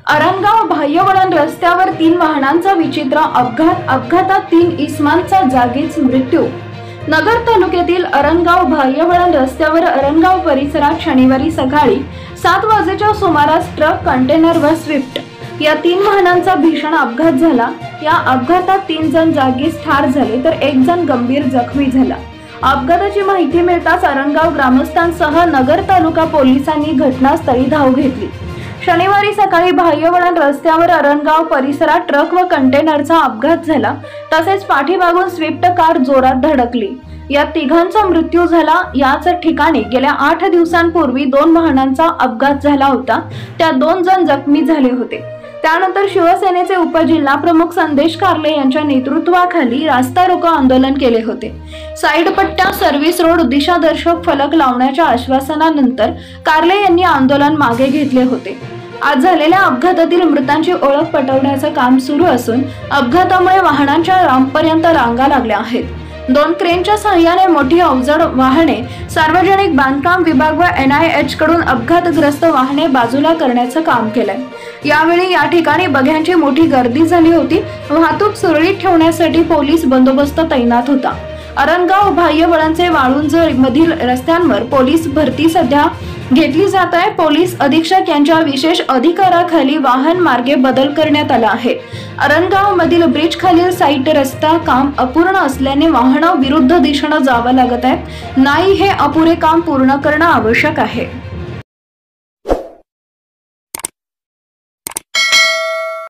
अरणगाव बाह्यवळण रस्त्यावर 3 वाहनांचा विचित्र अपघातात 3 इसमांचा जागीच मृत्यू। नगर तालुक्यातील अरणगाव बाह्यवळण रस्त्यावर अरणगाव परिसरात शनिवारी सकाळी 7 वाजेच्या सुमारास ट्रक, कंटेनर व स्विफ्ट या 3 वाहनांचा भीषण अपघात झाला। या अपघातात 3 जण जागीच ठार झाले तर 1 जण गंभीर जखमी झाला। अपघाताची माहिती मिळताच अरणगाव ग्रामस्थांसह नगर तालुका पोलिसांनी घटनास्थळी धाव घेतली। शनिवारी सकाळी बाह्यवळण रस्त्यावर अरणगाव परिसरात ट्रक व कंटेनरचा अपघात झाला, तसेच पाठीमागून स्विफ्ट कार जोरात धडकली। या तिघांचा मृत्यू झाला। याच ठिकाणी गेल्या 8 दिवसांपूर्वी 2 वाहनांचा अपघात झाला होता, त्यात 2 जण जखमी झाले होते। त्यानंतर शिवसेनेचे उपजिल्हा प्रमुख संदेश कारले यांच्या नेतृत्वाखाली रास्ता रोको आंदोलन केले होते। साइड पट्ट्या, सर्व्हिस रोड, दिशादर्शक फलक लावण्याच्या आश्वासनानंतर कारले यांनी आंदोलन मागे घेतले होते। आज झालेल्या अपघातातील मृतांची ओळख पटवण्याचं काम सुरू असून अपघातामुळे वाहनांच्या रांगपर्यंत रांगा लागल्या आहेत। 2 क्रेनच्या सहाय्याने मोठी अवजड वाहने, सार्वजनिक बांधकाम विभाग व NIH कडून अपघातग्रस्त वाहने बाजूला करण्याचं काम केलंय। यावेळी या ठिकाणी बघ्यांची मोठी गर्दी झाली होती। वाहतूक सुरळीत ठेवण्यासाठी पोलीस बंदोबस्त तैनात होता। अरणगाव बाह्यवळणचे वाळुंज मधील रस्त्यांवर पोलीस भरती सध्या घेतली जात आहे। पोलीस अधीक्षक यांच्या विशेष अधिकाराखाली वाहन मार्गे बदल करण्यात आला आहे। अरणगाव मधील ब्रिज खालील साईट रस्ता काम अपूर्ण असल्याने वाहनं विरुद्ध दिशेने जावं लागत आहे। नाही, हे अपुरे काम पूर्ण करणं आवश्यक आहे।